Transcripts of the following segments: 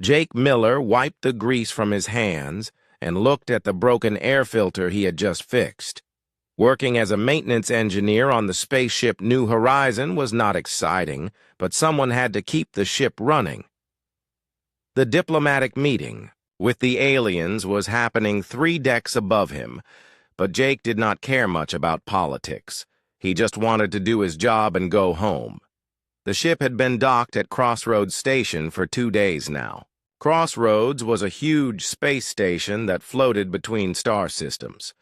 Jake Miller wiped the grease from his hands and looked at the broken air filter he had just fixed. Working as a maintenance engineer on the spaceship New Horizon was not exciting, but someone had to keep the ship running. The diplomatic meeting with the aliens was happening 3 decks above him, but Jake did not care much about politics. He just wanted to do his job and go home. The ship had been docked at Crossroads Station for 2 days now. Crossroads was a huge space station that floated between star systems.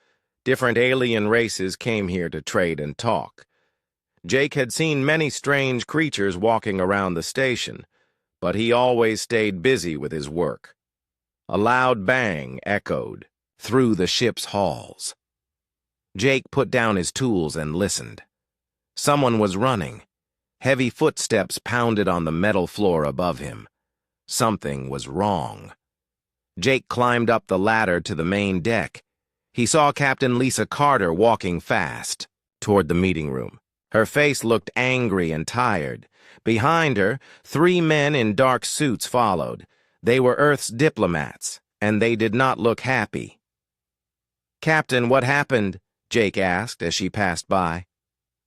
Different alien races came here to trade and talk. Jake had seen many strange creatures walking around the station, but he always stayed busy with his work. A loud bang echoed through the ship's halls. Jake put down his tools and listened. Someone was running. Heavy footsteps pounded on the metal floor above him. Something was wrong. Jake climbed up the ladder to the main deck. He saw Captain Lisa Carter walking fast toward the meeting room. Her face looked angry and tired. Behind her, 3 men in dark suits followed. They were Earth's diplomats, and they did not look happy. "Captain, what happened?" Jake asked as she passed by.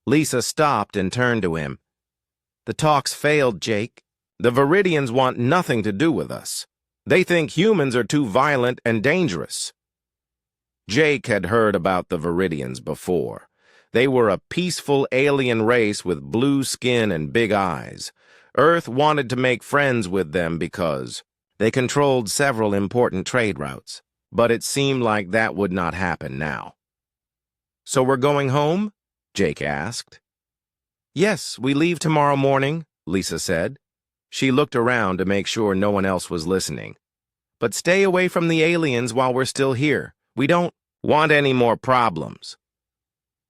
Lisa stopped and turned to him. "The talks failed, Jake. The Viridians want nothing to do with us. They think humans are too violent and dangerous." Jake had heard about the Viridians before. They were a peaceful alien race with blue skin and big eyes. Earth wanted to make friends with them because they controlled several important trade routes, but it seemed like that would not happen now. "So we're going home?" Jake asked. "Yes, we leave tomorrow morning," Lisa said. She looked around to make sure no one else was listening. "But stay away from the aliens while we're still here. We don't want any more problems."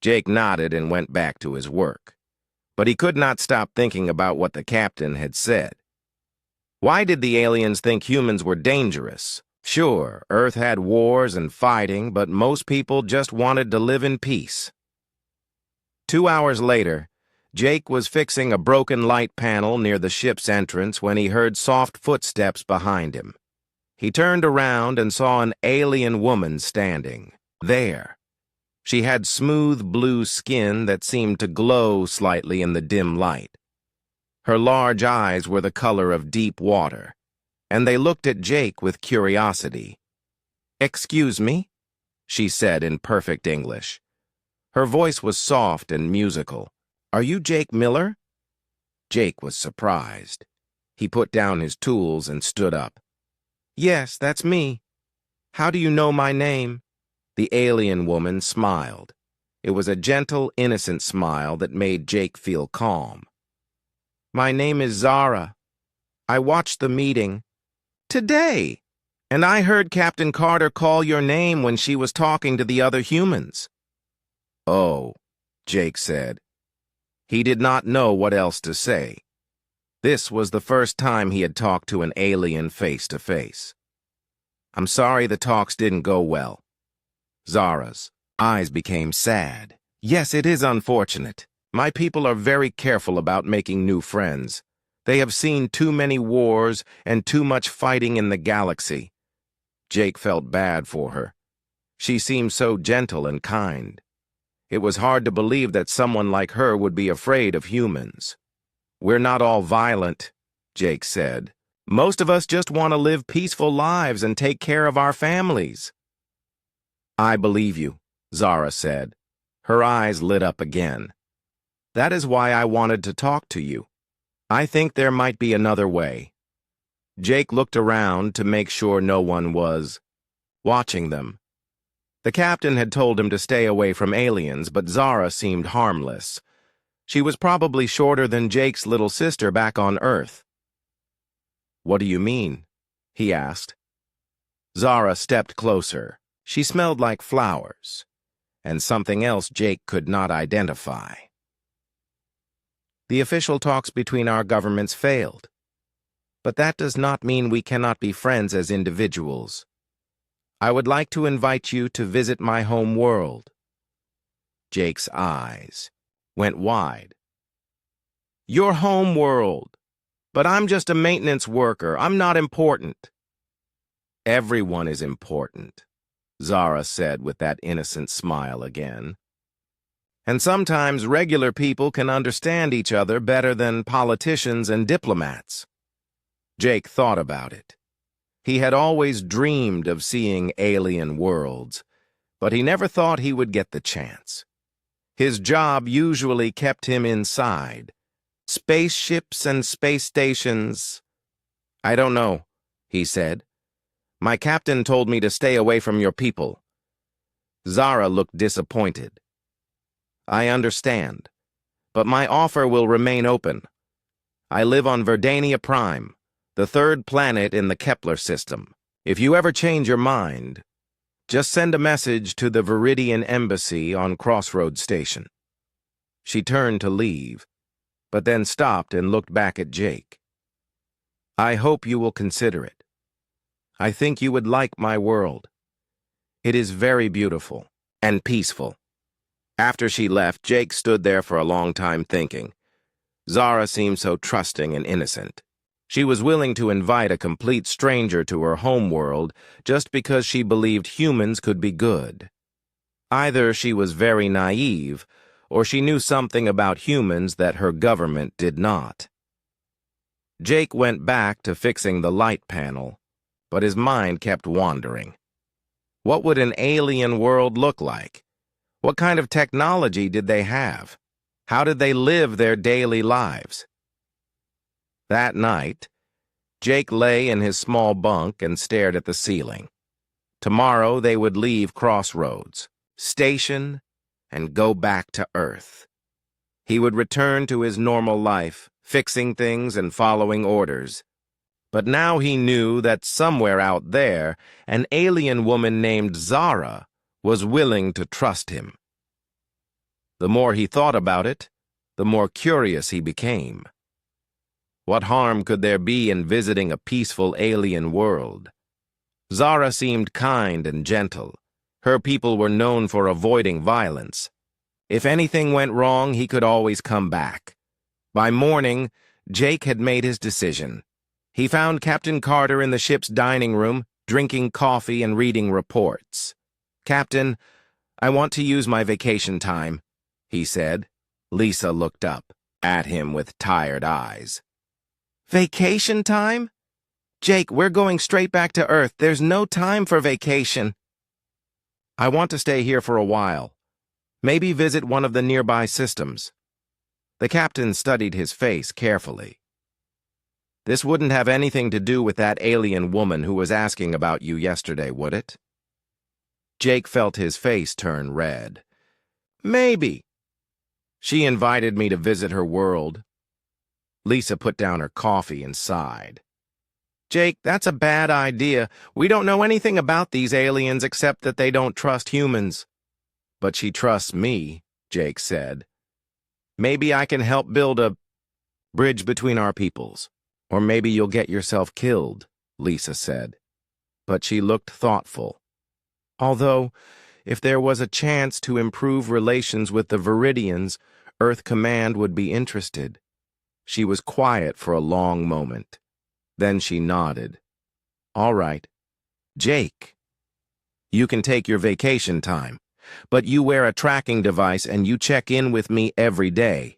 Jake nodded and went back to his work. But he could not stop thinking about what the captain had said. Why did the aliens think humans were dangerous? Sure, Earth had wars and fighting, but most people just wanted to live in peace. 2 hours later, Jake was fixing a broken light panel near the ship's entrance when he heard soft footsteps behind him. He turned around and saw an alien woman standing there. She had smooth blue skin that seemed to glow slightly in the dim light. Her large eyes were the color of deep water, and they looked at Jake with curiosity. "Excuse me?" she said in perfect English. Her voice was soft and musical. "Are you Jake Miller?" Jake was surprised. He put down his tools and stood up. "Yes, that's me. How do you know my name?" The alien woman smiled. It was a gentle, innocent smile that made Jake feel calm. "My name is Zara. I watched the meeting today, and I heard Captain Carter call your name when she was talking to the other humans." "Oh," Jake said. He did not know what else to say. This was the first time he had talked to an alien face to face. "I'm sorry the talks didn't go well." Zara's eyes became sad. "Yes, it is unfortunate. My people are very careful about making new friends. They have seen too many wars and too much fighting in the galaxy." Jake felt bad for her. She seemed so gentle and kind. It was hard to believe that someone like her would be afraid of humans. "We're not all violent," Jake said. "Most of us just want to live peaceful lives and take care of our families." "I believe you," Zara said. Her eyes lit up again. "That is why I wanted to talk to you. I think there might be another way." Jake looked around to make sure no one was watching them. The captain had told him to stay away from aliens, but Zara seemed harmless. She was probably shorter than Jake's little sister back on Earth. "What do you mean?" he asked. Zara stepped closer. She smelled like flowers, and something else Jake could not identify. "The official talks between our governments failed. But that does not mean we cannot be friends as individuals. I would like to invite you to visit my home world." Jake's eyes went wide. "Your home world! But I'm just a maintenance worker. I'm not important. Everyone is important, Zara said with that innocent smile again. And sometimes regular people can understand each other better than politicians and diplomats. Jake thought about it. He had always dreamed of seeing alien worlds, but he never thought he would get the chance. His job usually kept him inside. Spaceships and space stations. I don't know, he said. My captain told me to stay away from your people. Zara looked disappointed. I understand, but my offer will remain open. I live on Verdania Prime, the third planet in the Kepler system. If you ever change your mind, just send a message to the Viridian Embassy on Crossroads Station. She turned to leave, but then stopped and looked back at Jake. I hope you will consider it. I think you would like my world. It is very beautiful and peaceful. After she left, Jake stood there for a long time thinking. Zara seemed so trusting and innocent. She was willing to invite a complete stranger to her home world just because she believed humans could be good. Either she was very naive, or she knew something about humans that her government did not. Jake went back to fixing the light panel, but his mind kept wandering. What would an alien world look like? What kind of technology did they have? How did they live their daily lives? That night, Jake lay in his small bunk and stared at the ceiling. Tomorrow they would leave Crossroads, station, and go back to Earth. He would return to his normal life, fixing things and following orders. But now he knew that somewhere out there, an alien woman named Zara was willing to trust him. The more he thought about it, the more curious he became. What harm could there be in visiting a peaceful alien world? Zara seemed kind and gentle. Her people were known for avoiding violence. If anything went wrong, he could always come back. By morning, Jake had made his decision. He found Captain Carter in the ship's dining room, drinking coffee and reading reports. Captain, I want to use my vacation time, he said. Lisa looked up at him with tired eyes. Vacation time? Jake, we're going straight back to Earth. There's no time for vacation. I want to stay here for a while. Maybe visit one of the nearby systems. The captain studied his face carefully. This wouldn't have anything to do with that alien woman who was asking about you yesterday, would it? Jake felt his face turn red. Maybe. She invited me to visit her world. Lisa put down her coffee and sighed. Jake, that's a bad idea. We don't know anything about these aliens except that they don't trust humans. But she trusts me, Jake said. Maybe I can help build a bridge between our peoples. Or maybe you'll get yourself killed, Lisa said. But she looked thoughtful. Although, if there was a chance to improve relations with the Viridians, Earth Command would be interested. She was quiet for a long moment. Then she nodded. All right. Jake, you can take your vacation time, but you wear a tracking device and you check in with me every day.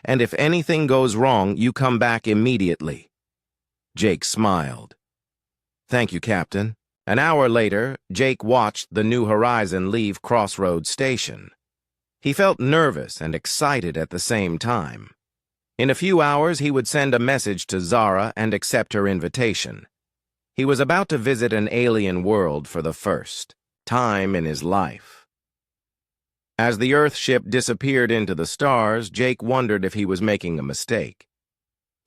And if anything goes wrong, you come back immediately. Jake smiled. Thank you, Captain. An hour later, Jake watched the New Horizon leave Crossroads Station. He felt nervous and excited at the same time. In a few hours, he would send a message to Zara and accept her invitation. He was about to visit an alien world for the first time in his life. As the Earth ship disappeared into the stars, Jake wondered if he was making a mistake.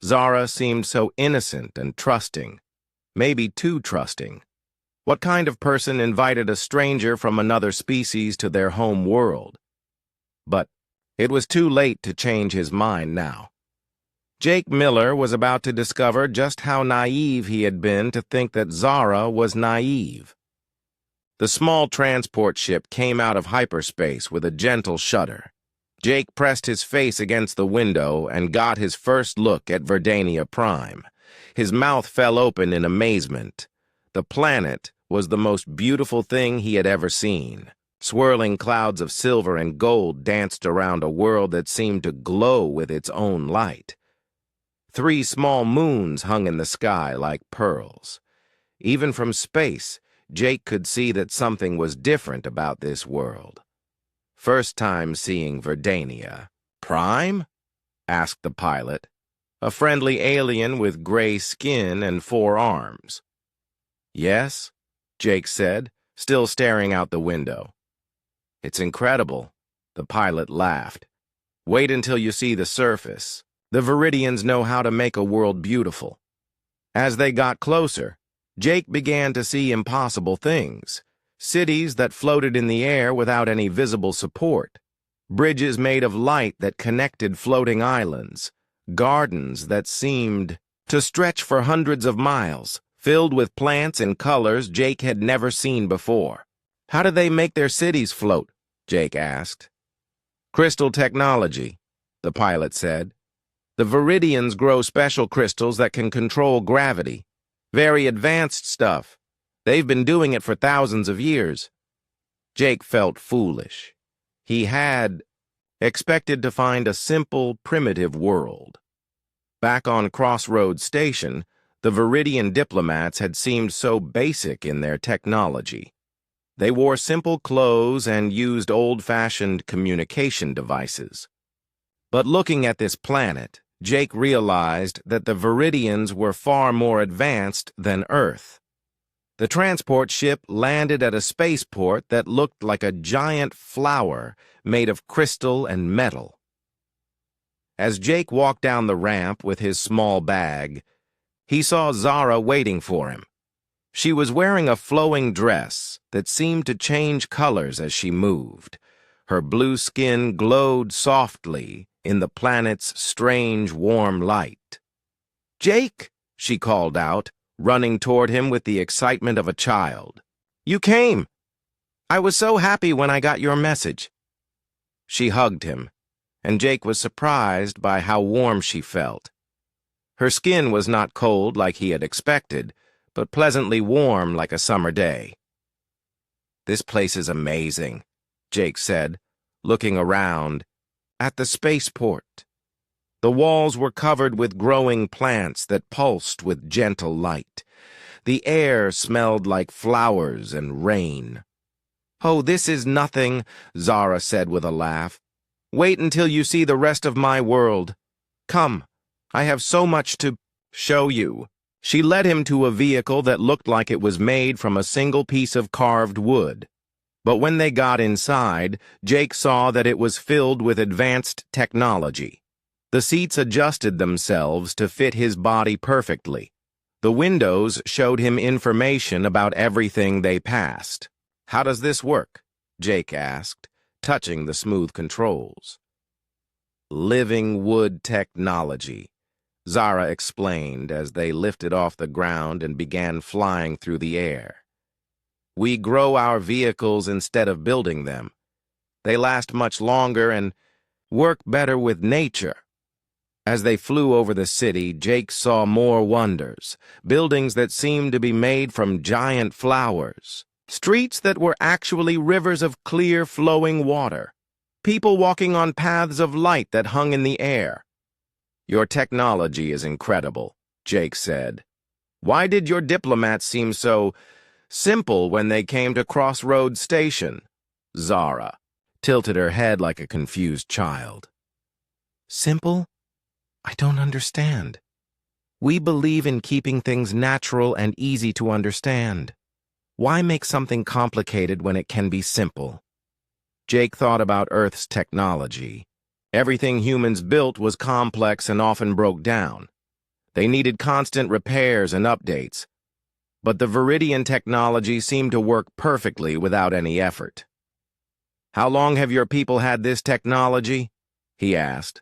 Zara seemed so innocent and trusting, maybe too trusting. What kind of person invited a stranger from another species to their home world? But it was too late to change his mind now. Jake Miller was about to discover just how naive he had been to think that Zara was naive. The small transport ship came out of hyperspace with a gentle shudder. Jake pressed his face against the window and got his first look at Verdania Prime. His mouth fell open in amazement. The planet was the most beautiful thing he had ever seen. Swirling clouds of silver and gold danced around a world that seemed to glow with its own light. 3 small moons hung in the sky like pearls. Even from space, Jake could see that something was different about this world. First time seeing Verdania. Prime? Asked the pilot, a friendly alien with gray skin and 4 arms. Yes, Jake said, still staring out the window. It's incredible, the pilot laughed. Wait until you see the surface. The Viridians know how to make a world beautiful. As they got closer, Jake began to see impossible things. Cities that floated in the air without any visible support. Bridges made of light that connected floating islands. Gardens that seemed to stretch for hundreds of miles, filled with plants and colors Jake had never seen before. How do they make their cities float? Jake asked. Crystal technology, the pilot said. The Viridians grow special crystals that can control gravity. Very advanced stuff. They've been doing it for thousands of years. Jake felt foolish. He had expected to find a simple, primitive world. Back on Crossroads Station, the Viridian diplomats had seemed so basic in their technology. They wore simple clothes and used old-fashioned communication devices. But looking at this planet, Jake realized that the Viridians were far more advanced than Earth. The transport ship landed at a spaceport that looked like a giant flower made of crystal and metal. As Jake walked down the ramp with his small bag, he saw Zara waiting for him. She was wearing a flowing dress that seemed to change colors as she moved. Her blue skin glowed softly in the planet's strange, warm light. "Jake," she called out, running toward him with the excitement of a child. "You came! I was so happy when I got your message." She hugged him, and Jake was surprised by how warm she felt. Her skin was not cold like he had expected, but pleasantly warm like a summer day. "This place is amazing," Jake said, looking around at the spaceport. The walls were covered with growing plants that pulsed with gentle light. The air smelled like flowers and rain. "Oh, this is nothing," Zara said with a laugh. "Wait until you see the rest of my world. Come, I have so much to show you." She led him to a vehicle that looked like it was made from a single piece of carved wood. But when they got inside, Jake saw that it was filled with advanced technology. The seats adjusted themselves to fit his body perfectly. The windows showed him information about everything they passed. "How does this work?" Jake asked, touching the smooth controls. "Living wood technology," Zara explained as they lifted off the ground and began flying through the air. "We grow our vehicles instead of building them. They last much longer and work better with nature." As they flew over the city, Jake saw more wonders, buildings that seemed to be made from giant flowers, streets that were actually rivers of clear, flowing water, people walking on paths of light that hung in the air. "Your technology is incredible," Jake said. "Why did your diplomats seem so simple when they came to Crossroads Station?" Zara tilted her head like a confused child. "Simple? I don't understand. We believe in keeping things natural and easy to understand. Why make something complicated when it can be simple?" Jake thought about Earth's technology. Everything humans built was complex and often broke down. They needed constant repairs and updates. But the Viridian technology seemed to work perfectly without any effort. "How long have your people had this technology?" he asked.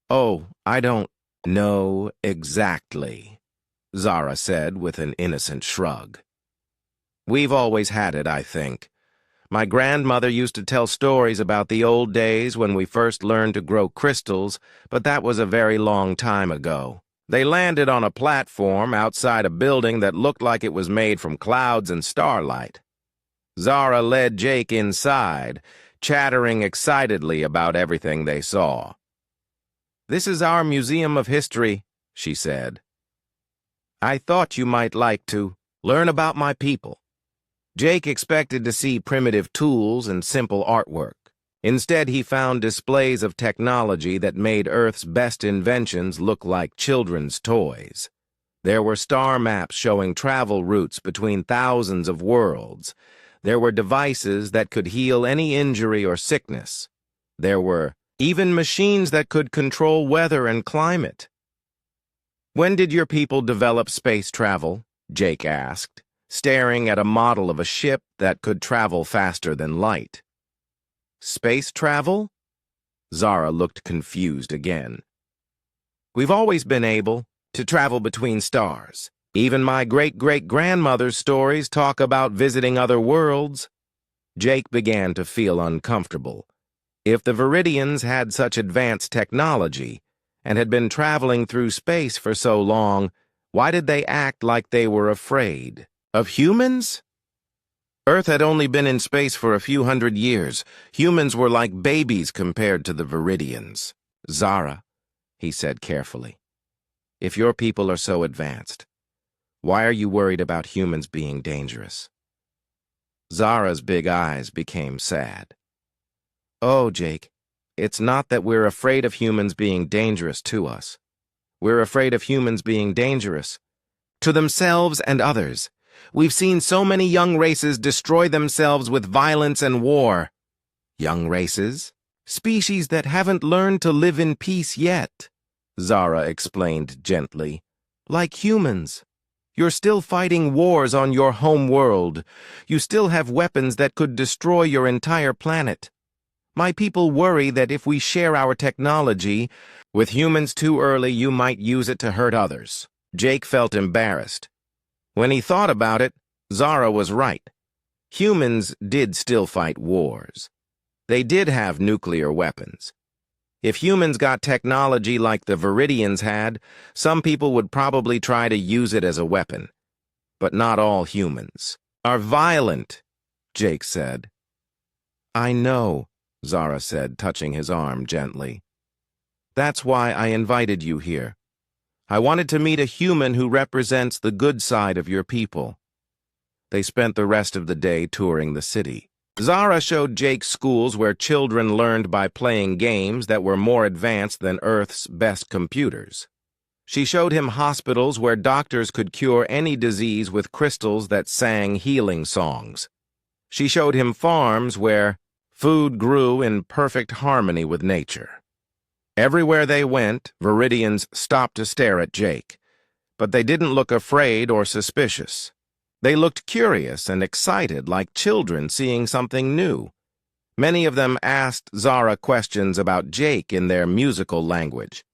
"Oh, I don't know exactly," Zara said with an innocent shrug. "We've always had it, I think. My grandmother used to tell stories about the old days when we first learned to grow crystals, but that was a very long time ago. They landed on a platform outside a building that looked like it was made from clouds and starlight. Zara led Jake inside, chattering excitedly about everything they saw. "This is our Museum of History," she said. "I thought you might like to learn about my people." Jake expected to see primitive tools and simple artwork. Instead, he found displays of technology that made Earth's best inventions look like children's toys. There were star maps showing travel routes between thousands of worlds. There were devices that could heal any injury or sickness. There were even machines that could control weather and climate. "When did your people develop space travel?" Jake asked, staring at a model of a ship that could travel faster than light. "Space travel?" Zara looked confused again. "We've always been able to travel between stars. Even my great-great-grandmother's stories talk about visiting other worlds." Jake began to feel uncomfortable. If the Viridians had such advanced technology and had been traveling through space for so long, why did they act like they were afraid? Of humans? Earth had only been in space for a few hundred years. Humans were like babies compared to the Viridians. "Zara," he said carefully, "if your people are so advanced, why are you worried about humans being dangerous?" Zara's big eyes became sad. "Oh, Jake, it's not that we're afraid of humans being dangerous to us. We're afraid of humans being dangerous to themselves and others. We've seen so many young races destroy themselves with violence and war." "Young races? Species that haven't learned to live in peace yet," Zara explained gently. "Like humans. You're still fighting wars on your home world. You still have weapons that could destroy your entire planet. My people worry that if we share our technology with humans too early, you might use it to hurt others." Jake felt embarrassed. When he thought about it, Zara was right. Humans did still fight wars. They did have nuclear weapons. If humans got technology like the Viridians had, some people would probably try to use it as a weapon. But not all humans are violent, Jake said. "I know," Zara said, touching his arm gently. "That's why I invited you here. I wanted to meet a human who represents the good side of your people." They spent the rest of the day touring the city. Zara showed Jake schools where children learned by playing games that were more advanced than Earth's best computers. She showed him hospitals where doctors could cure any disease with crystals that sang healing songs. She showed him farms where food grew in perfect harmony with nature. Everywhere they went, Viridians stopped to stare at Jake, but they didn't look afraid or suspicious. They looked curious and excited, like children seeing something new. Many of them asked Zara questions about Jake in their musical language.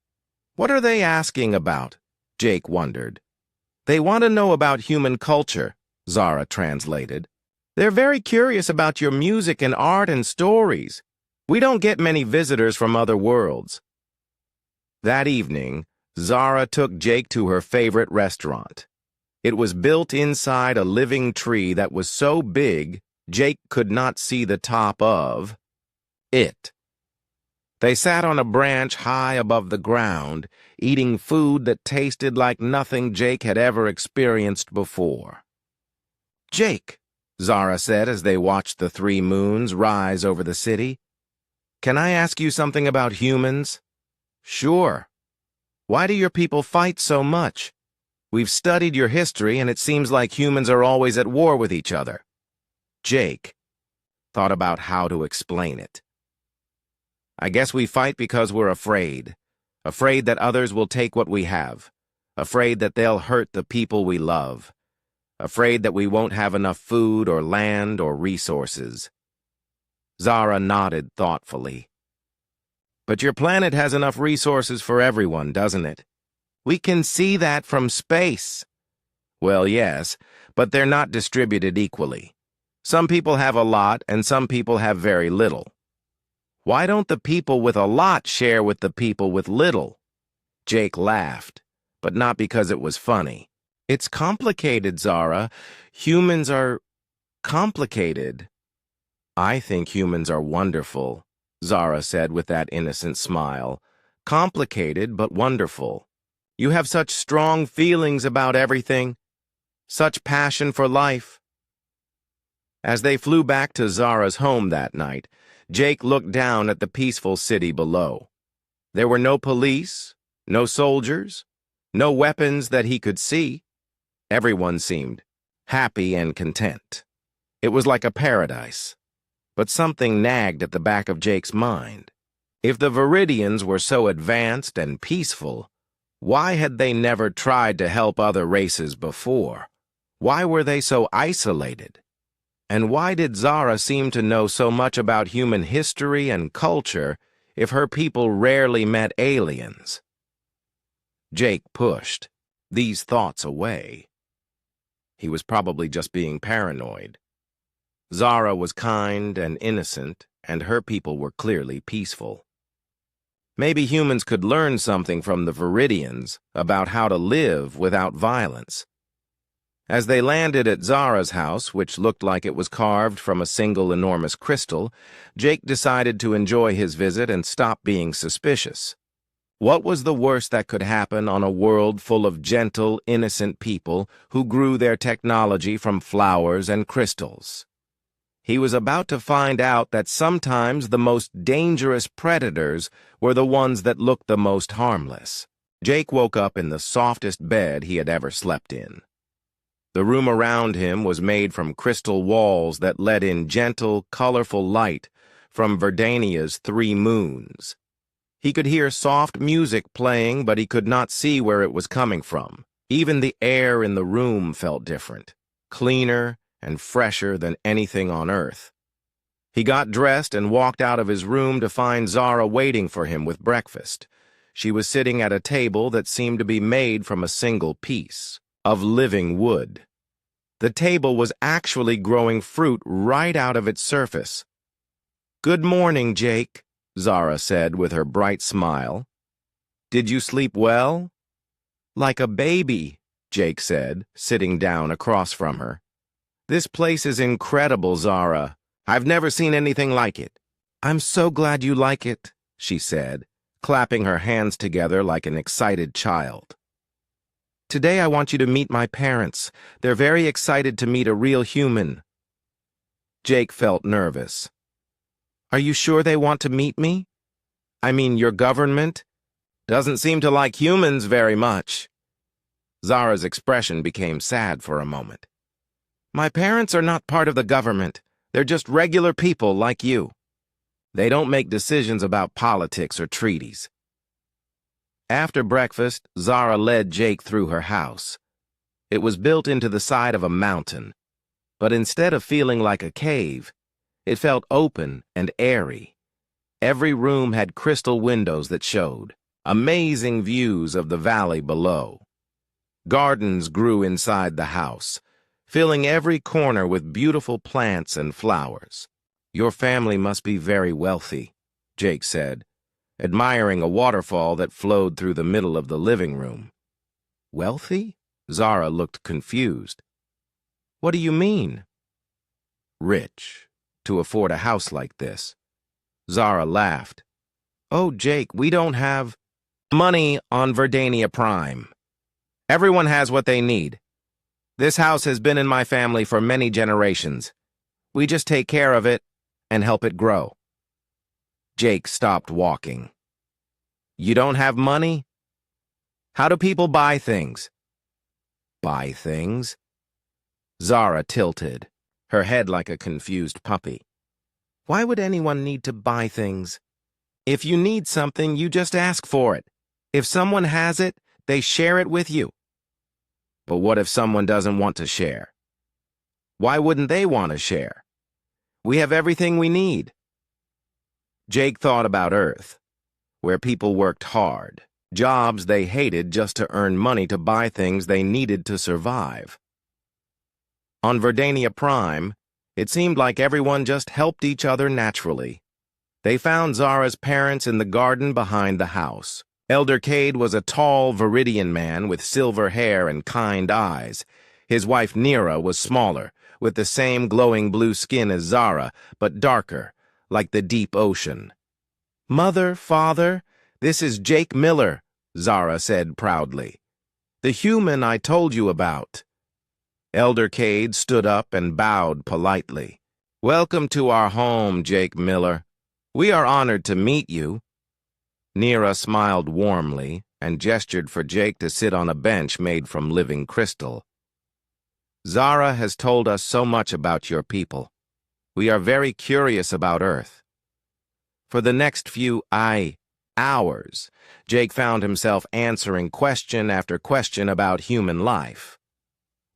"What are they asking about?" Jake wondered. "They want to know about human culture," Zara translated. "They're very curious about your music and art and stories. We don't get many visitors from other worlds." That evening, Zara took Jake to her favorite restaurant. It was built inside a living tree that was so big, Jake could not see the top of it. They sat on a branch high above the ground, eating food that tasted like nothing Jake had ever experienced before. "Jake," Zara said as they watched the 3 moons rise over the city, "can I ask you something about humans?" "Sure. Why do your people fight so much? We've studied your history, and it seems like humans are always at war with each other." Jake thought about how to explain it. "I guess we fight because we're afraid. Afraid that others will take what we have. Afraid that they'll hurt the people we love. Afraid that we won't have enough food or land or resources." Zara nodded thoughtfully. "But your planet has enough resources for everyone, doesn't it? We can see that from space." "Well, yes, but they're not distributed equally. Some people have a lot and some people have very little. Why don't the people with a lot share with the people with little? Jake laughed, but not because it was funny. It's complicated, Zara. Humans are complicated. I think humans are wonderful, Zara said with that innocent smile. Complicated, but wonderful. You have such strong feelings about everything, such passion for life. As they flew back to Zara's home that night, Jake looked down at the peaceful city below. There were no police, no soldiers, no weapons that he could see. Everyone seemed happy and content. It was like a paradise. But something nagged at the back of Jake's mind. If the Viridians were so advanced and peaceful, why had they never tried to help other races before? Why were they so isolated? And why did Zara seem to know so much about human history and culture if her people rarely met aliens? Jake pushed these thoughts away. He was probably just being paranoid. Zara was kind and innocent, and her people were clearly peaceful. Maybe humans could learn something from the Viridians about how to live without violence. As they landed at Zara's house, which looked like it was carved from a single enormous crystal, Jake decided to enjoy his visit and stop being suspicious. What was the worst that could happen on a world full of gentle, innocent people who grew their technology from flowers and crystals? He was about to find out that sometimes the most dangerous predators were the ones that looked the most harmless. Jake woke up in the softest bed he had ever slept in. The room around him was made from crystal walls that let in gentle, colorful light from Verdania's 3 moons. He could hear soft music playing, but he could not see where it was coming from. Even the air in the room felt different, cleaner and fresher than anything on Earth. He got dressed and walked out of his room to find Zara waiting for him with breakfast. She was sitting at a table that seemed to be made from a single piece of living wood. The table was actually growing fruit right out of its surface. "Good morning, Jake," Zara said with her bright smile. "Did you sleep well?" "Like a baby," Jake said, sitting down across from her. "This place is incredible, Zara. I've never seen anything like it." "I'm so glad you like it," she said, clapping her hands together like an excited child. "Today I want you to meet my parents. They're very excited to meet a real human." Jake felt nervous. "Are you sure they want to meet me? I mean, your government doesn't seem to like humans very much." Zara's expression became sad for a moment. "My parents are not part of the government. They're just regular people like you. They don't make decisions about politics or treaties." After breakfast, Zara led Jake through her house. It was built into the side of a mountain, but instead of feeling like a cave, it felt open and airy. Every room had crystal windows that showed amazing views of the valley below. Gardens grew inside the house, filling every corner with beautiful plants and flowers. "Your family must be very wealthy," Jake said, admiring a waterfall that flowed through the middle of the living room. "Wealthy?" Zara looked confused. "What do you mean?" "Rich, to afford a house like this." Zara laughed. "Oh, Jake, we don't have money on Verdania Prime. Everyone has what they need. This house has been in my family for many generations. We just take care of it and help it grow." Jake stopped walking. "You don't have money? How do people buy things?" "Buy things?" Zara tilted, her head like a confused puppy. "Why would anyone need to buy things? If you need something, you just ask for it. If someone has it, they share it with you." "But what if someone doesn't want to share? Why wouldn't they want to share? We have everything we need." Jake thought about Earth, where people worked hard, jobs they hated just to earn money to buy things they needed to survive. On Verdania Prime, It seemed like everyone just helped each other naturally. They found Zara's parents in the garden behind the house. Elder Cade was a tall Viridian man with silver hair and kind eyes. His wife Nira was smaller, with the same glowing blue skin as Zara, but darker, like the deep ocean. "Mother, father, this is Jake Miller," Zara said proudly. "The human I told you about." Elder Cade stood up and bowed politely. "Welcome to our home, Jake Miller. We are honored to meet you." Nira smiled warmly and gestured for Jake to sit on a bench made from living crystal. "Zara has told us so much about your people. We are very curious about Earth." For the next few hours, Jake found himself answering question after question about human life.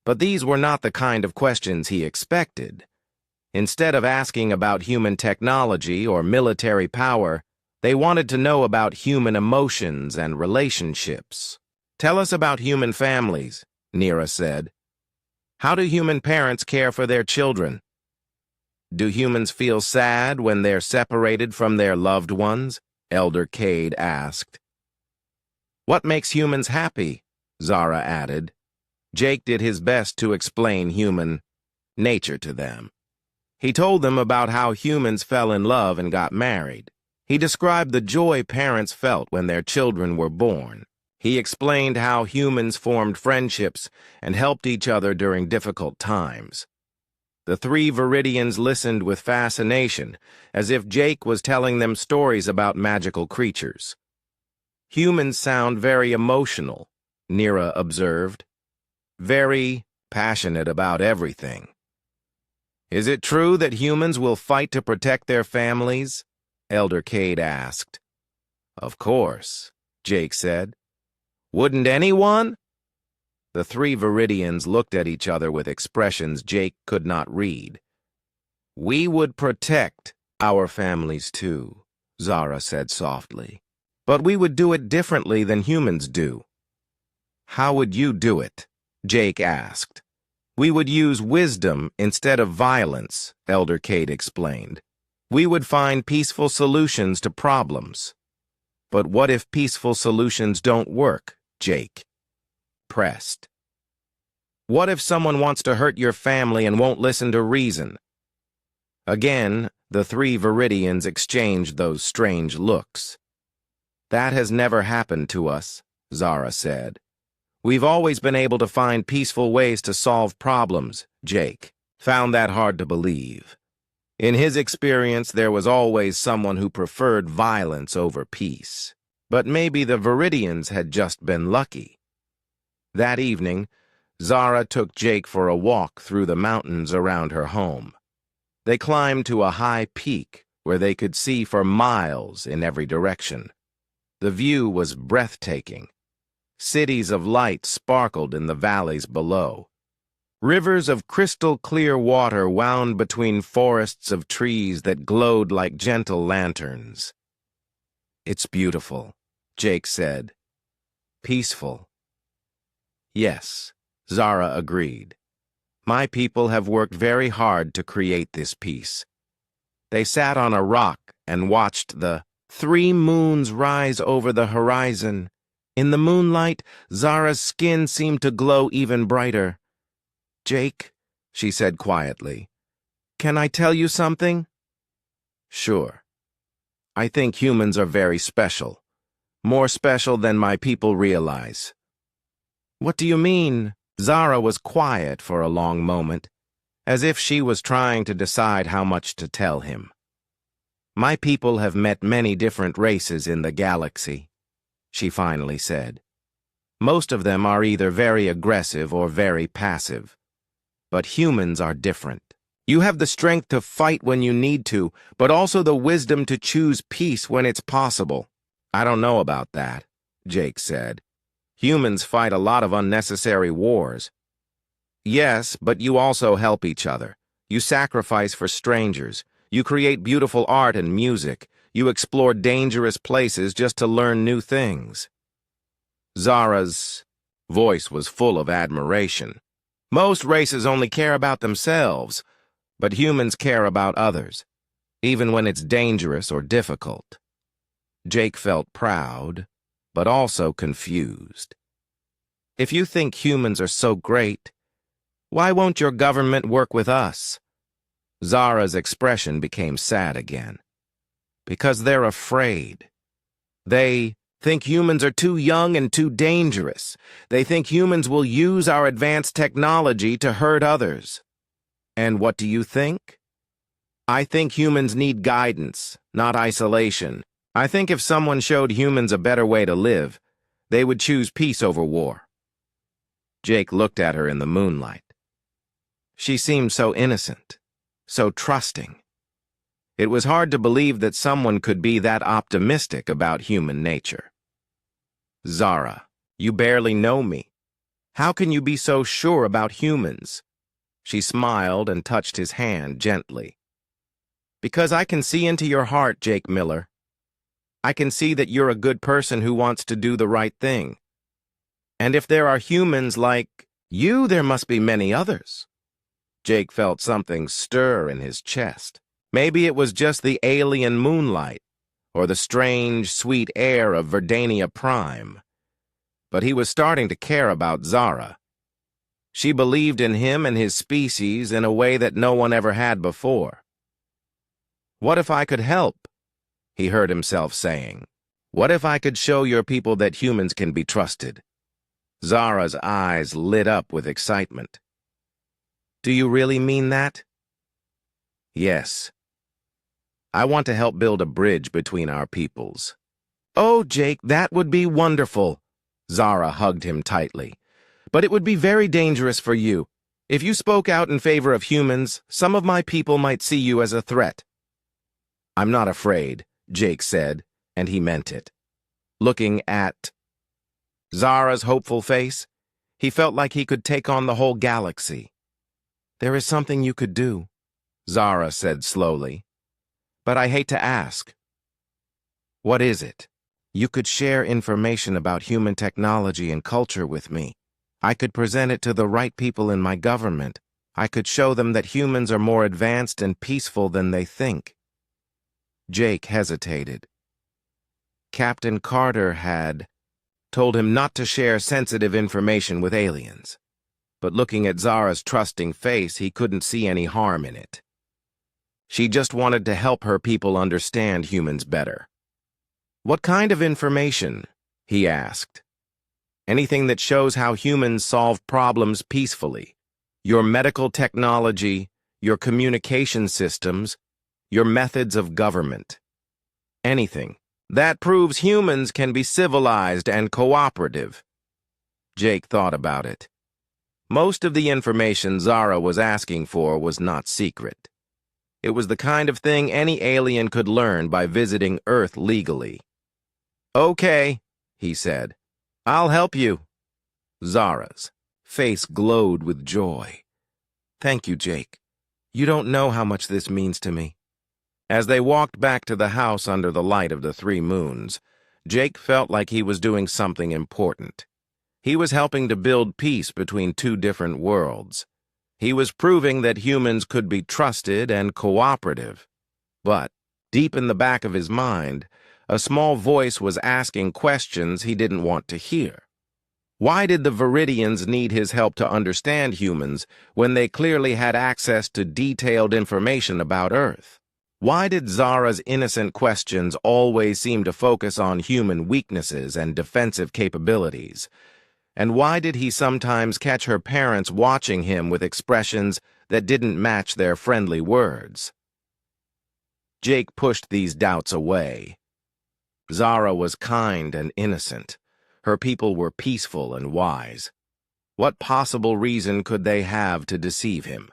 But these were not the kind of questions he expected. Instead of asking about human technology or military power, they wanted to know about human emotions and relationships. "Tell us about human families," Nira said. "How do human parents care for their children? Do humans feel sad when they're separated from their loved ones?" Elder Cade asked. "What makes humans happy?" Zara added. Jake did his best to explain human nature to them. He told them about how humans fell in love and got married. He described the joy parents felt when their children were born. He explained how humans formed friendships and helped each other during difficult times. The three Viridians listened with fascination, as if Jake was telling them stories about magical creatures. "Humans sound very emotional," Nira observed. "Very passionate about everything." "Is it true that humans will fight to protect their families?" Elder Cade asked. "Of course," Jake said. "Wouldn't anyone?" The three Viridians looked at each other with expressions Jake could not read. "We would protect our families too," Zara said softly. "But we would do it differently than humans do." "How would you do it?" Jake asked. "We would use wisdom instead of violence," Elder Cade explained. "We would find peaceful solutions to problems." "But what if peaceful solutions don't work?" Jake pressed. "What if someone wants to hurt your family and won't listen to reason?" Again, the three Viridians exchanged those strange looks. "That has never happened to us," Zara said. "We've always been able to find peaceful ways to solve problems." Jake found that hard to believe. In his experience, there was always someone who preferred violence over peace. But maybe the Viridians had just been lucky. That evening, Zara took Jake for a walk through the mountains around her home. They climbed to a high peak where they could see for miles in every direction. The view was breathtaking. Cities of light sparkled in the valleys below. Rivers of crystal-clear water wound between forests of trees that glowed like gentle lanterns. "It's beautiful," Jake said. "Peaceful." "Yes," Zara agreed. "My people have worked very hard to create this peace." They sat on a rock and watched the 3 moons rise over the horizon. In the moonlight, Zara's skin seemed to glow even brighter. "Jake," she said quietly, "can I tell you something?" "Sure. I think humans are very special. More special than my people realize." "What do you mean?" Zara was quiet for a long moment, as if she was trying to decide how much to tell him. "My people have met many different races in the galaxy," she finally said. "Most of them are either very aggressive or very passive. But humans are different. You have the strength to fight when you need to, but also the wisdom to choose peace when it's possible." "I don't know about that," Jake said. "Humans fight a lot of unnecessary wars." "Yes, but you also help each other. You sacrifice for strangers. You create beautiful art and music. You explore dangerous places just to learn new things." Zara's voice was full of admiration. "Most races only care about themselves, But humans care about others, even when it's dangerous or difficult. Jake felt proud, but also confused. If you think humans are so great, why won't your government work with us? Zara's expression became sad again. Because they're afraid. They think humans are too young and too dangerous. They think humans will use our advanced technology to hurt others. And what do you think? I think humans need guidance, not isolation. I think if someone showed humans a better way to live, they would choose peace over war. Jake looked at her in the moonlight. She seemed so innocent, so trusting. It was hard to believe that someone could be that optimistic about human nature. Zara, you barely know me. How can you be so sure about humans? She smiled and touched his hand gently. Because I can see into your heart, Jake Miller. I can see that you're a good person who wants to do the right thing. And if there are humans like you, there must be many others. Jake felt something stir in his chest. Maybe it was just the alien moonlight, or the strange, sweet air of Verdania Prime. But he was starting to care about Zara. She believed in him and his species in a way that no one ever had before. What if I could help? He heard himself saying. What if I could show your people that humans can be trusted? Zara's eyes lit up with excitement. Do you really mean that? Yes. I want to help build a bridge between our peoples. Oh, Jake, that would be wonderful. Zara hugged him tightly. But it would be very dangerous for you. If you spoke out in favor of humans, some of my people might see you as a threat. I'm not afraid, Jake said, and he meant it. Looking at Zara's hopeful face, he felt like he could take on the whole galaxy. There is something you could do, Zara said slowly. But I hate to ask. What is it? You could share information about human technology and culture with me. I could present it to the right people in my government. I could show them that humans are more advanced and peaceful than they think. Jake hesitated. Captain Carter had told him not to share sensitive information with aliens. But looking at Zara's trusting face, he couldn't see any harm in it. She just wanted to help her people understand humans better. What kind of information? He asked. Anything that shows how humans solve problems peacefully. Your medical technology, your communication systems, your methods of government. Anything that proves humans can be civilized and cooperative. Jake thought about it. Most of the information Zara was asking for was not secret. It was the kind of thing any alien could learn by visiting Earth legally. Okay, he said. I'll help you. Zara's face glowed with joy. Thank you, Jake. You don't know how much this means to me. As they walked back to the house under the light of the 3 moons, Jake felt like he was doing something important. He was helping to build peace between 2 different worlds. He was proving that humans could be trusted and cooperative. But, deep in the back of his mind, a small voice was asking questions he didn't want to hear. Why did the Viridians need his help to understand humans when they clearly had access to detailed information about Earth? Why did Zara's innocent questions always seem to focus on human weaknesses and defensive capabilities? And why did he sometimes catch her parents watching him with expressions that didn't match their friendly words? Jake pushed these doubts away. Zara was kind and innocent. Her people were peaceful and wise. What possible reason could they have to deceive him?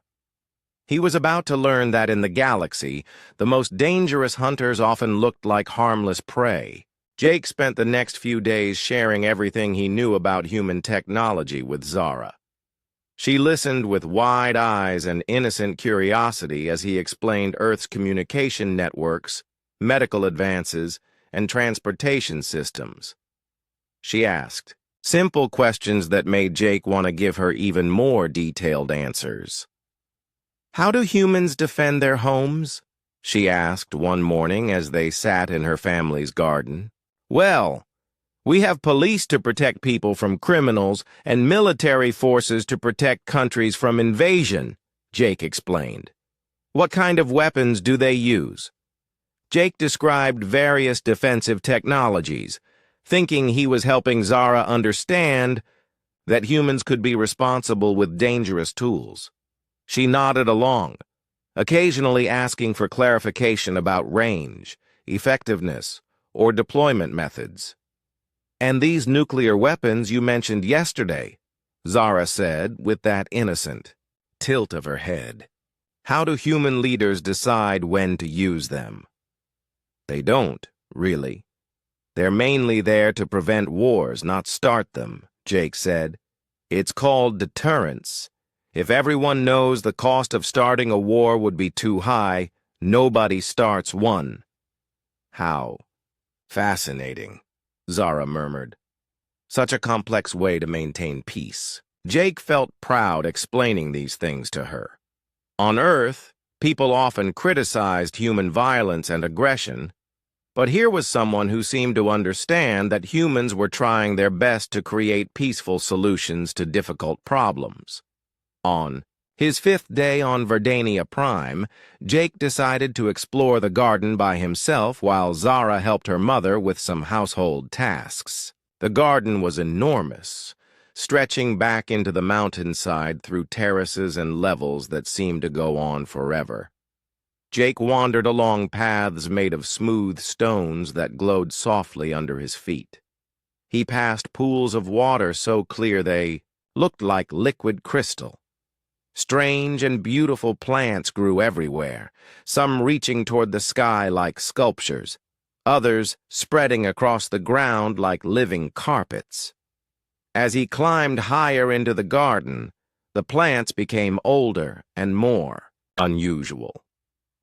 He was about to learn that in the galaxy, the most dangerous hunters often looked like harmless prey. Jake spent the next few days sharing everything he knew about human technology with Zara. She listened with wide eyes and innocent curiosity as he explained Earth's communication networks, medical advances, and transportation systems. She asked simple questions that made Jake want to give her even more detailed answers. How do humans defend their homes? She asked one morning as they sat in her family's garden. Well, we have police to protect people from criminals and military forces to protect countries from invasion, Jake explained. What kind of weapons do they use? Jake described various defensive technologies, thinking he was helping Zara understand that humans could be responsible with dangerous tools. She nodded along, occasionally asking for clarification about range, effectiveness, or deployment methods. And these nuclear weapons you mentioned yesterday, Zara said with that innocent tilt of her head. How do human leaders decide when to use them? They don't, really. They're mainly there to prevent wars, not start them, Jake said. It's called deterrence. If everyone knows the cost of starting a war would be too high, nobody starts one. How fascinating, Zara murmured. Such a complex way to maintain peace. Jake felt proud explaining these things to her. On Earth, people often criticized human violence and aggression, but here was someone who seemed to understand that humans were trying their best to create peaceful solutions to difficult problems. On his 5th day on Verdania Prime, Jake decided to explore the garden by himself while Zara helped her mother with some household tasks. The garden was enormous, stretching back into the mountainside through terraces and levels that seemed to go on forever. Jake wandered along paths made of smooth stones that glowed softly under his feet. He passed pools of water so clear they looked like liquid crystal. Strange and beautiful plants grew everywhere, some reaching toward the sky like sculptures, others spreading across the ground like living carpets. As he climbed higher into the garden, the plants became older and more unusual.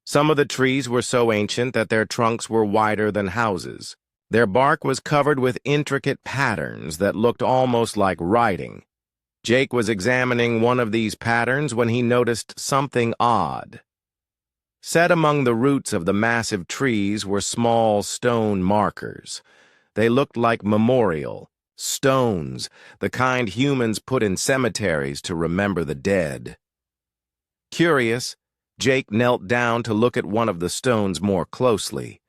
Some of the trees were so ancient that their trunks were wider than houses. Their bark was covered with intricate patterns that looked almost like writing. Jake was examining one of these patterns when he noticed something odd. Set among the roots of the massive trees were small stone markers. They looked like memorial stones, the kind humans put in cemeteries to remember the dead. Curious, Jake knelt down to look at one of the stones more closely.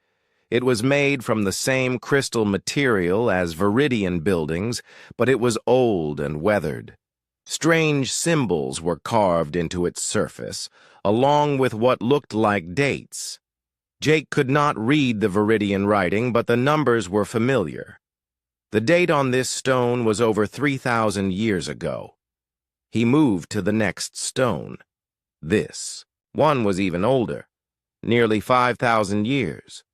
It was made from the same crystal material as Viridian buildings, but it was old and weathered. Strange symbols were carved into its surface, along with what looked like dates. Jake could not read the Viridian writing, but the numbers were familiar. The date on this stone was over 3,000 years ago. He moved to the next stone. This one was even older, nearly 5,000 years.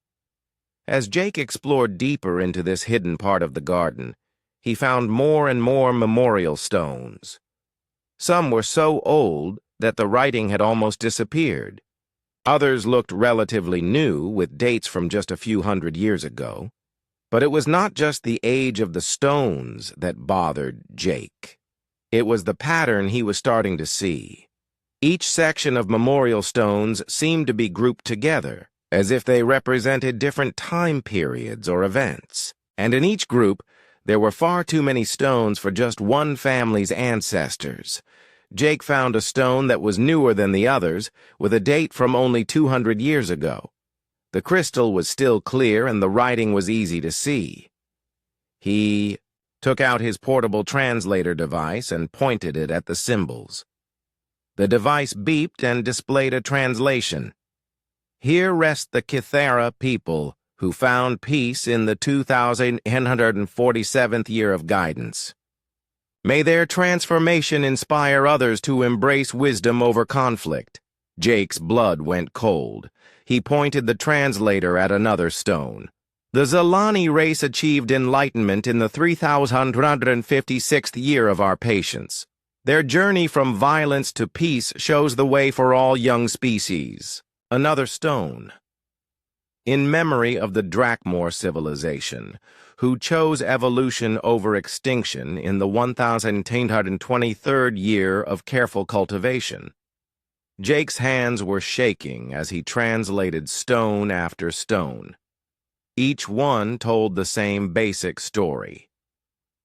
As Jake explored deeper into this hidden part of the garden, he found more and more memorial stones. Some were so old that the writing had almost disappeared. Others looked relatively new, with dates from just a few hundred years ago. But it was not just the age of the stones that bothered Jake. It was the pattern he was starting to see. Each section of memorial stones seemed to be grouped together, as if they represented different time periods or events. And in each group, there were far too many stones for just one family's ancestors. Jake found a stone that was newer than the others, with a date from only 200 years ago. The crystal was still clear and the writing was easy to see. He took out his portable translator device and pointed it at the symbols. The device beeped and displayed a translation. Here rest the Kithera people, who found peace in the 2,147th year of guidance. May their transformation inspire others to embrace wisdom over conflict. Jake's blood went cold. He pointed the translator at another stone. The Zalani race achieved enlightenment in the 3,156th year of our patience. Their journey from violence to peace shows the way for all young species. Another stone. In memory of the Drakmor civilization, who chose evolution over extinction in the 1,823rd year of careful cultivation. Jake's hands were shaking as he translated stone after stone. Each one told the same basic story.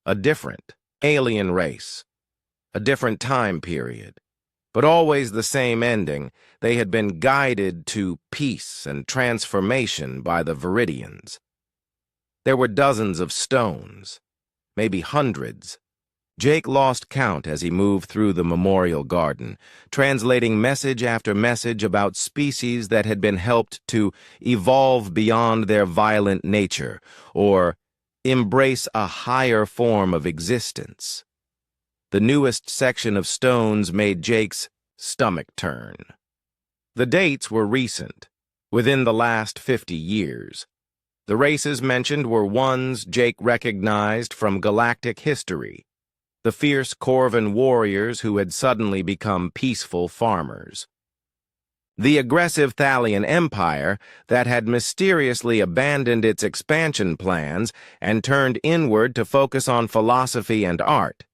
A different, alien race. A different time period. But always the same ending. They had been guided to peace and transformation by the Viridians. There were dozens of stones, maybe hundreds. Jake lost count as he moved through the memorial garden, translating message after message about species that had been helped to evolve beyond their violent nature, or embrace a higher form of existence. The newest section of stones made Jake's stomach turn. The dates were recent, within the last 50 years. The races mentioned were ones Jake recognized from galactic history, the fierce Corvan warriors who had suddenly become peaceful farmers. The aggressive Thalian Empire that had mysteriously abandoned its expansion plans and turned inward to focus on philosophy and art.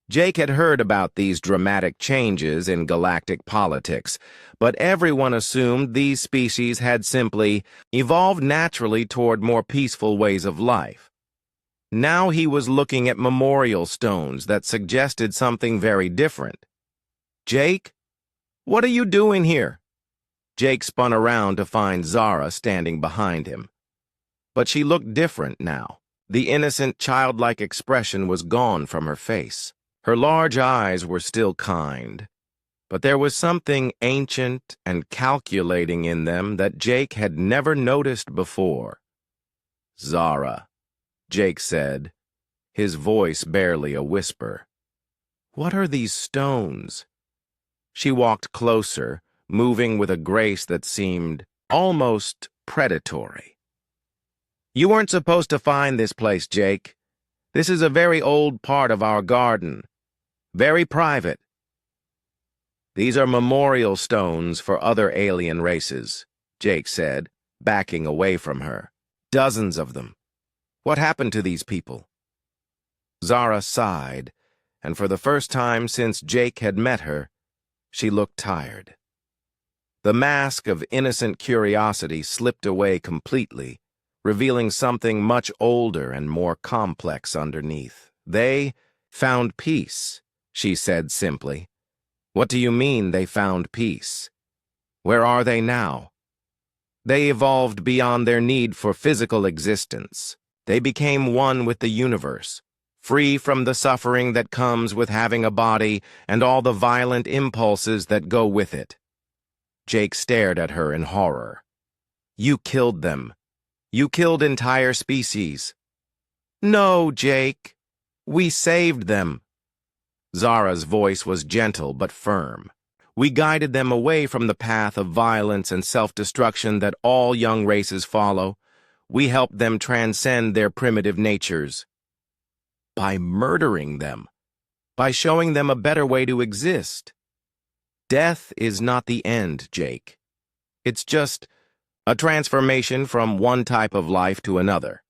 Jake had heard about these dramatic changes in galactic politics, but everyone assumed these species had simply evolved naturally toward more peaceful ways of life. Now he was looking at memorial stones that suggested something very different. "Jake, what are you doing here?" Jake spun around to find Zara standing behind him. But she looked different now. The innocent, childlike expression was gone from her face. Her large eyes were still kind, but there was something ancient and calculating in them that Jake had never noticed before. "Zara," Jake said, his voice barely a whisper. "What are these stones?" She walked closer, moving with a grace that seemed almost predatory. "You weren't supposed to find this place, Jake. This is a very old part of our garden. Very private. These are memorial stones for other alien races," Jake said, backing away from her. "Dozens of them. What happened to these people?" Zara sighed, and for the first time since Jake had met her, she looked tired. The mask of innocent curiosity slipped away completely, revealing something much older and more complex underneath. "They found peace," she said simply. "What do you mean they found peace? Where are they now?" "They evolved beyond their need for physical existence. They became one with the universe, free from the suffering that comes with having a body and all the violent impulses that go with it." Jake stared at her in horror. "You killed them. You killed entire species." "No, Jake. We saved them." Zara's voice was gentle but firm. "We guided them away from the path of violence and self-destruction that all young races follow. We helped them transcend their primitive natures. By murdering them. By showing them a better way to exist. Death is not the end, Jake. It's just a transformation from one type of life to another."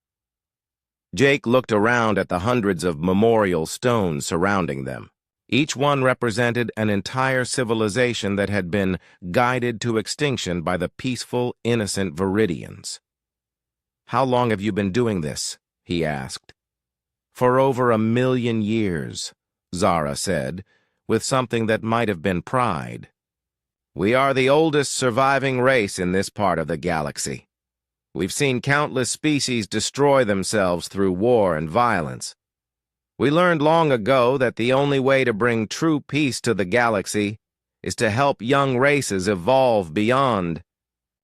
Jake looked around at the hundreds of memorial stones surrounding them. Each one represented an entire civilization that had been guided to extinction by the peaceful, innocent Viridians. "How long have you been doing this?" he asked. "For over 1,000,000 years," Zara said, with something that might have been pride. "We are the oldest surviving race in this part of the galaxy. We've seen countless species destroy themselves through war and violence. We learned long ago that the only way to bring true peace to the galaxy is to help young races evolve beyond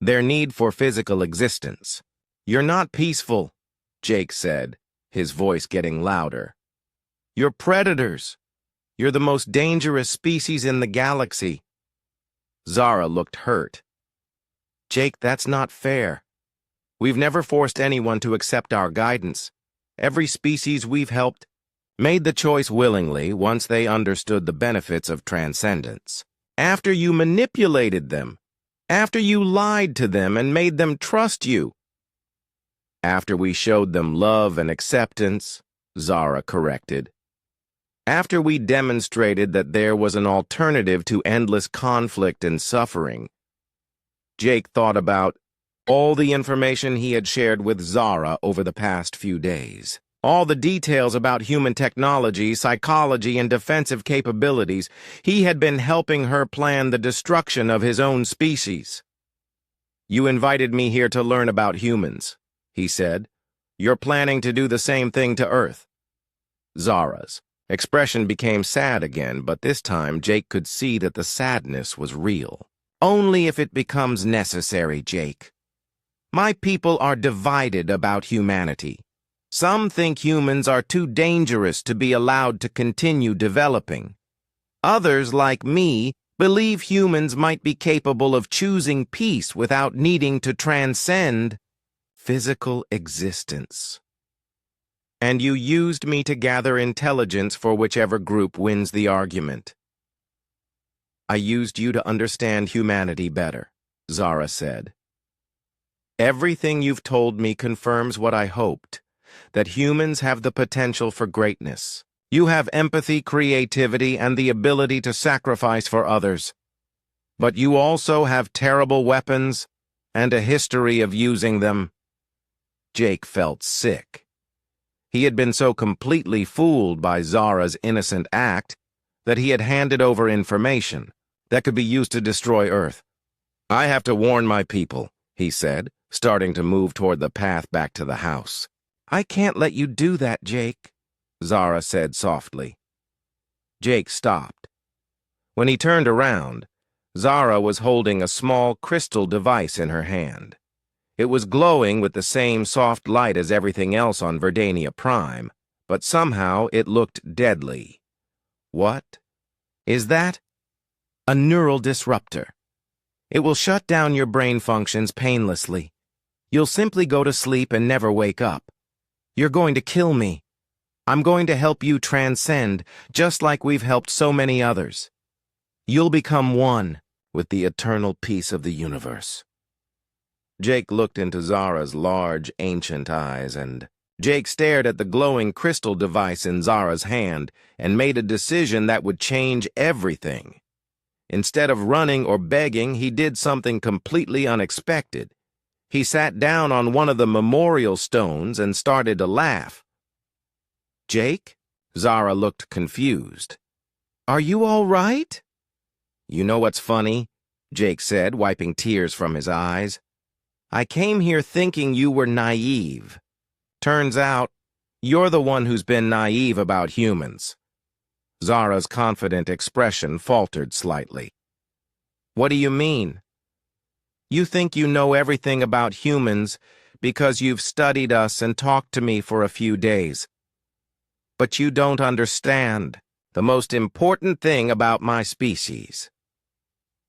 their need for physical existence." "You're not peaceful," Jake said, his voice getting louder. "You're predators. You're the most dangerous species in the galaxy." Zara looked hurt. "Jake, that's not fair. We've never forced anyone to accept our guidance. Every species we've helped made the choice willingly once they understood the benefits of transcendence. After you manipulated them, after you lied to them and made them trust you." "After we showed them love and acceptance," Zara corrected. After we demonstrated that there was an alternative to endless conflict and suffering, Jake thought about all the information he had shared with Zara over the past few days. All the details about human technology, psychology, and defensive capabilities. He had been helping her plan the destruction of his own species. "You invited me here to learn about humans," he said. "You're planning to do the same thing to Earth." Zara's expression became sad again, but this time Jake could see that the sadness was real. "Only if it becomes necessary, Jake. My people are divided about humanity. Some think humans are too dangerous to be allowed to continue developing. Others, like me, believe humans might be capable of choosing peace without needing to transcend physical existence. And you used me to gather intelligence for whichever group wins the argument." "I used you to understand humanity better," Zara said. "Everything you've told me confirms what I hoped, that humans have the potential for greatness. You have empathy, creativity, and the ability to sacrifice for others. But you also have terrible weapons and a history of using them." Jake felt sick. He had been so completely fooled by Zara's innocent act that he had handed over information that could be used to destroy Earth. "I have to warn my people," he said, starting to move toward the path back to the house. "I can't let you do that, Jake," Zara said softly. Jake stopped. When he turned around, Zara was holding a small crystal device in her hand. It was glowing with the same soft light as everything else on Verdania Prime, but somehow it looked deadly. "What is that?" "A neural disruptor. It will shut down your brain functions painlessly. You'll simply go to sleep and never wake up. You're going to kill me. I'm going to help you transcend, just like we've helped so many others. You'll become one with the eternal peace of the universe." Jake looked into Zara's large, ancient eyes, and Jake stared at the glowing crystal device in Zara's hand and made a decision that would change everything. Instead of running or begging, he did something completely unexpected. He sat down on one of the memorial stones and started to laugh. "Jake?" Zara looked confused. "Are you all right?" "You know what's funny?" Jake said, wiping tears from his eyes. "I came here thinking you were naive. Turns out, you're the one who's been naive about humans." Zara's confident expression faltered slightly. "What do you mean?" "You think you know everything about humans because you've studied us and talked to me for a few days. But you don't understand the most important thing about my species."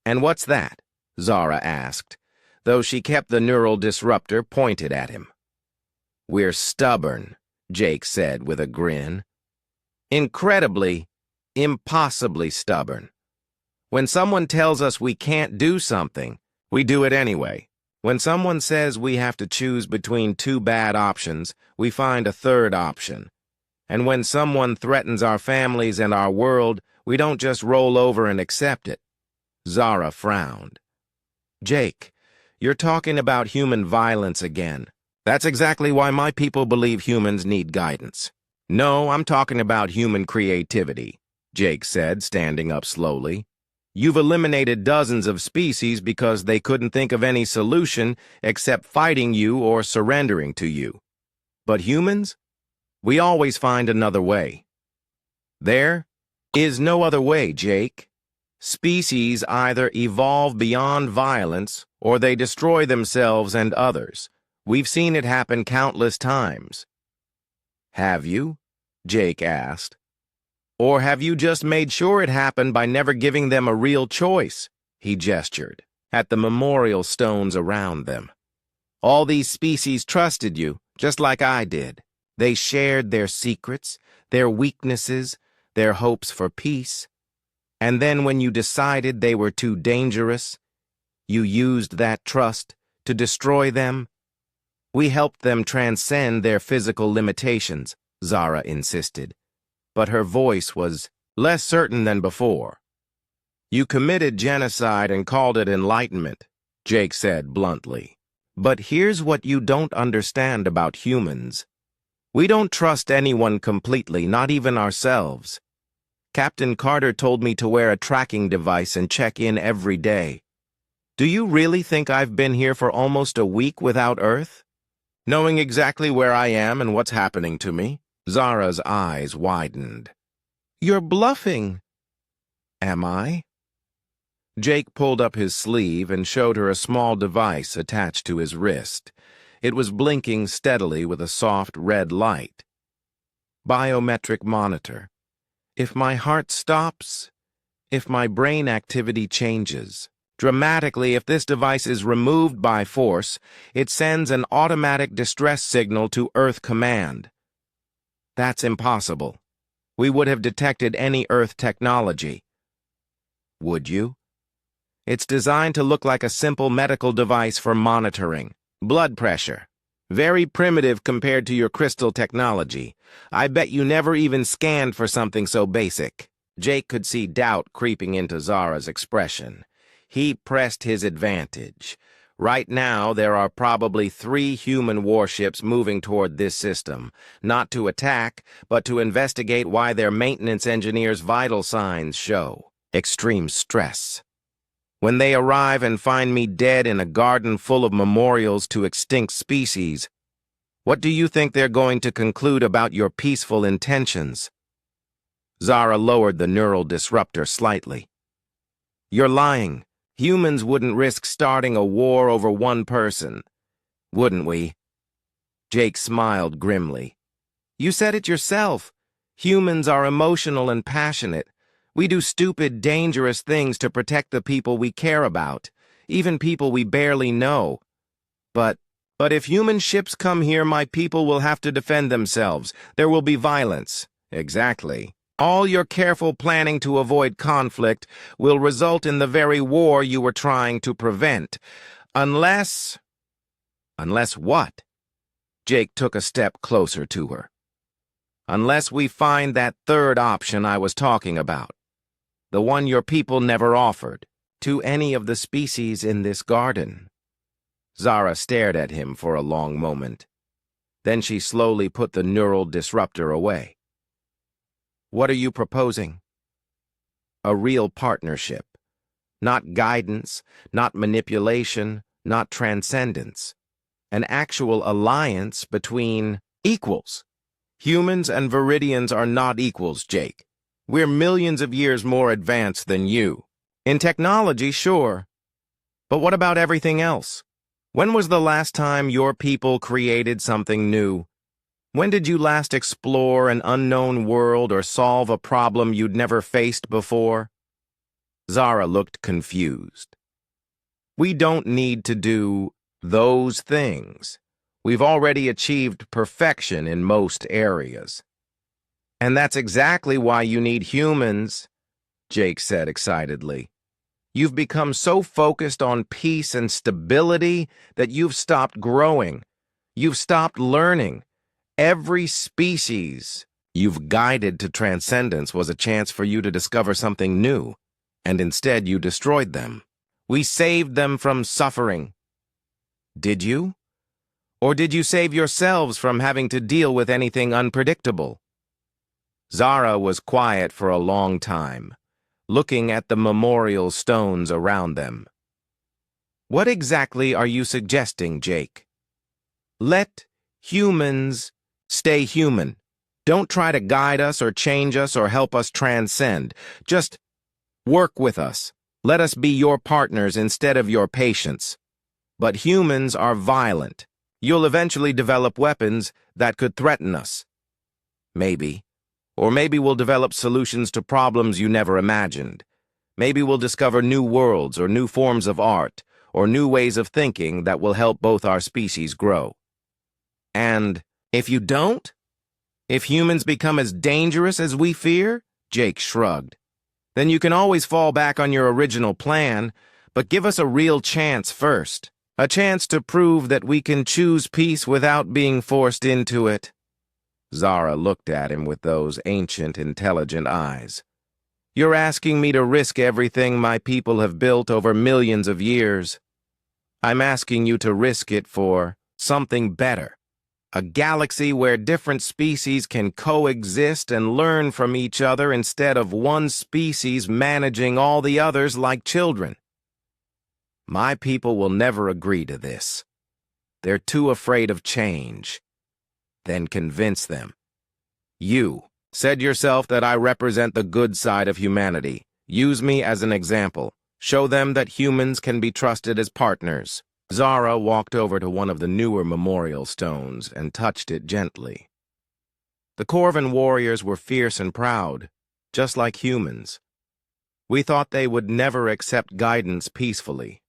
"And what's that?" Zara asked, though she kept the neural disruptor pointed at him. "We're stubborn," Jake said with a grin. "Incredibly, impossibly stubborn. When someone tells us we can't do something, we do it anyway. When someone says we have to choose between two bad options, we find a third option. And when someone threatens our families and our world, we don't just roll over and accept it." Zara frowned. "Jake, you're talking about human violence again. That's exactly why my people believe humans need guidance." "No, I'm talking about human creativity," Jake said, standing up slowly. "You've eliminated dozens of species because they couldn't think of any solution except fighting you or surrendering to you. But humans? We always find another way." "There is no other way, Jake. Species either evolve beyond violence or they destroy themselves and others. We've seen it happen countless times." "Have you?" Jake asked. "Or have you just made sure it happened by never giving them a real choice?" He gestured at the memorial stones around them. "All these species trusted you, just like I did. They shared their secrets, their weaknesses, their hopes for peace. And then when you decided they were too dangerous, you used that trust to destroy them. We helped them transcend their physical limitations," Zara insisted. but her voice was less certain than before. "You committed genocide and called it enlightenment," Jake said bluntly. "But here's what you don't understand about humans. We don't trust anyone completely, not even ourselves. Captain Carter told me to wear a tracking device and check in every day. Do you really think I've been here for almost a week without Earth? Knowing exactly where I am and what's happening to me?" Zara's eyes widened. "You're bluffing." "Am I?" Jake pulled up his sleeve and showed her a small device attached to his wrist. It was blinking steadily with a soft red light. "Biometric monitor. If my heart stops, if my brain activity changes, dramatically if this device is removed by force, it sends an automatic distress signal to Earth Command." "That's impossible. We would have detected any Earth technology." "Would you?" "It's designed to look like a simple medical device for monitoring. Blood pressure. Very primitive compared to your crystal technology. I bet you never even scanned for something so basic." Jake could see doubt creeping into Zara's expression. He pressed his advantage. Right now, there are probably 3 human warships moving toward this system, not to attack, but to investigate why their maintenance engineers' vital signs show extreme stress. When they arrive and find me dead in a garden full of memorials to extinct species, what do you think they're going to conclude about your peaceful intentions? Zara lowered the neural disruptor slightly. "You're lying. Humans wouldn't risk starting a war over one person. Wouldn't we?" Jake smiled grimly. "You said it yourself. Humans are emotional and passionate. We do stupid, dangerous things to protect the people we care about, even people we barely know. But if human ships come here, my people will have to defend themselves. There will be violence." "Exactly. All your careful planning to avoid conflict will result in the very war you were trying to prevent. Unless..." "Unless what?" Jake took a step closer to her. "Unless we find that third option I was talking about. The one your people never offered to any of the species in this garden." Zara stared at him for a long moment. Then she slowly put the neural disruptor away. "What are you proposing?" "A real partnership. Not guidance, not manipulation, not transcendence. An actual alliance between equals. Humans and Viridians are not equals, Jake. We're millions of years more advanced than you. In technology, sure. But what about everything else? When was the last time your people created something new? When did you last explore an unknown world or solve a problem you'd never faced before?" Zara looked confused. "We don't need to do those things. We've already achieved perfection in most areas." "And that's exactly why you need humans," Jake said excitedly. "You've become so focused on peace and stability that you've stopped growing. You've stopped learning. Every species you've guided to transcendence was a chance for you to discover something new, and instead you destroyed them. We saved them from suffering." "Did you? Or did you save yourselves from having to deal with anything unpredictable?" Zara was quiet for a long time, looking at the memorial stones around them. "What exactly are you suggesting, Jake?" "Let humans stay human. Don't try to guide us or change us or help us transcend. Just work with us. Let us be your partners instead of your patients. But humans are violent. You'll eventually develop weapons that could threaten us. Maybe. Or maybe we'll develop solutions to problems you never imagined. Maybe we'll discover new worlds or new forms of art or new ways of thinking that will help both our species grow. And if you don't? If humans become as dangerous as we fear?" Jake shrugged. "Then you can always fall back on your original plan, but give us a real chance first. A chance to prove that we can choose peace without being forced into it." Zara looked at him with those ancient, intelligent eyes. You're asking me to risk everything my people have built over millions of years. I'm asking you to risk it for something better. A galaxy where different species can coexist and learn from each other instead of one species managing all the others like children. My people will never agree to this. They're too afraid of change. Then convince them. You said yourself that I represent the good side of humanity. Use me as an example. Show them that humans can be trusted as partners. Zara walked over to one of the newer memorial stones and touched it gently. The Corvan warriors were fierce and proud, just like humans. We thought they would never accept guidance peacefully.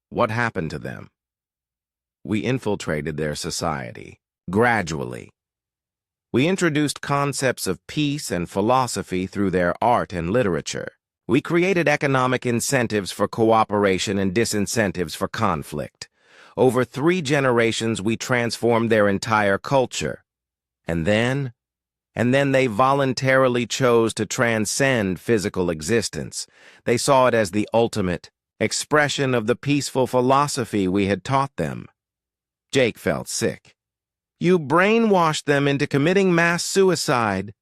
What happened to them? We infiltrated their society, gradually. We introduced concepts of peace and philosophy through their art and literature. We created economic incentives for cooperation and disincentives for conflict. Over 3 generations, we transformed their entire culture. And then they voluntarily chose to transcend physical existence. They saw it as the ultimate expression of the peaceful philosophy we had taught them. Jake felt sick. You brainwashed them into committing mass suicide.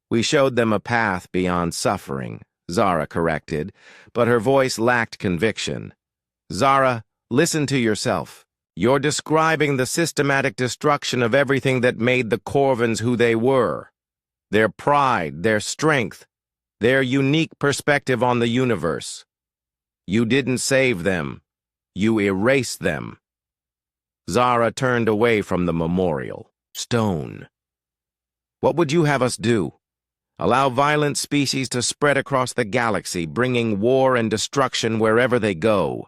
We showed them a path beyond suffering, Zara corrected, but her voice lacked conviction. Zara, listen to yourself. You're describing the systematic destruction of everything that made the Corvans who they were. Their pride, their strength, their unique perspective on the universe. You didn't save them. You erased them. Zara turned away from the memorial stone. What would you have us do? Allow violent species to spread across the galaxy, bringing war and destruction wherever they go.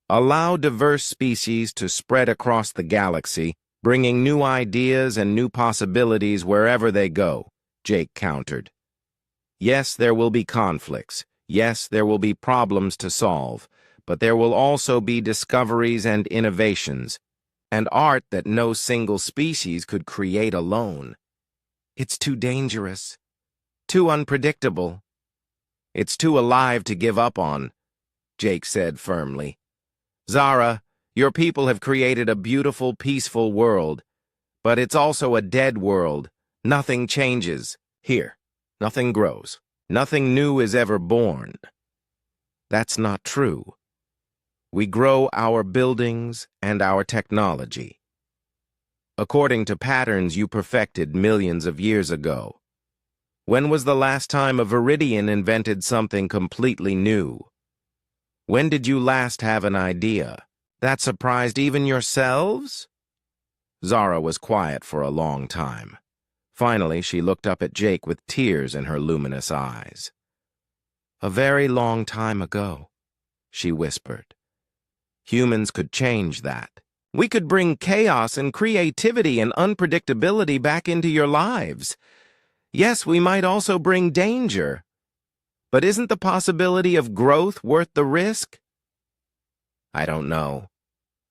Allow diverse species to spread across the galaxy, bringing new ideas and new possibilities wherever they go, Jake countered. Yes, there will be conflicts. Yes, there will be problems to solve, but there will also be discoveries and innovations, and art that no single species could create alone. It's too dangerous. Too unpredictable. It's too alive to give up on, Jake said firmly. Zara, your people have created a beautiful, peaceful world, but it's also a dead world. Nothing changes. Here, nothing grows. Nothing new is ever born. That's not true. We grow our buildings and our technology, according to patterns you perfected millions of years ago. When was the last time a Viridian invented something completely new? When did you last have an idea that surprised even yourselves? Zara was quiet for a long time. Finally, she looked up at Jake with tears in her luminous eyes. A very long time ago, she whispered. Humans could change that. We could bring chaos and creativity and unpredictability back into your lives. Yes, we might also bring danger. But isn't the possibility of growth worth the risk? I don't know,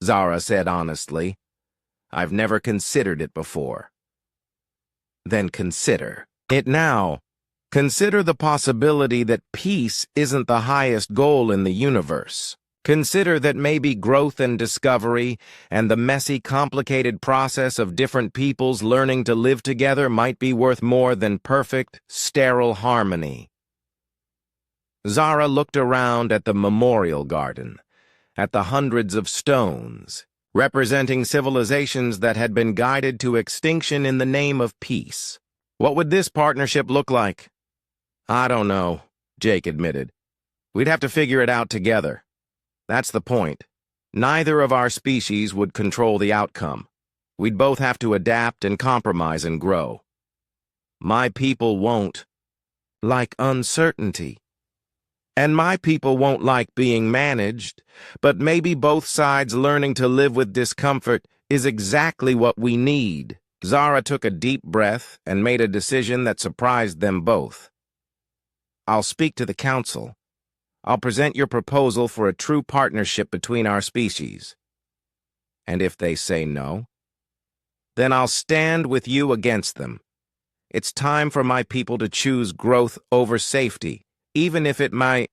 Zara said honestly. I've never considered it before. Then consider it now. Consider the possibility that peace isn't the highest goal in the universe. Consider that maybe growth and discovery and the messy, complicated process of different peoples learning to live together might be worth more than perfect, sterile harmony. Zara looked around at the memorial garden, at the hundreds of stones, representing civilizations that had been guided to extinction in the name of peace. What would this partnership look like? I don't know, Jake admitted. We'd have to figure it out together. That's the point. Neither of our species would control the outcome. We'd both have to adapt and compromise and grow. My people won't like uncertainty. And my people won't like being managed, but maybe both sides learning to live with discomfort is exactly what we need. Zara took a deep breath and made a decision that surprised them both. I'll speak to the council. I'll present your proposal for a true partnership between our species. And if they say no? then I'll stand with you against them. It's time for my people to choose growth over safety, even if it might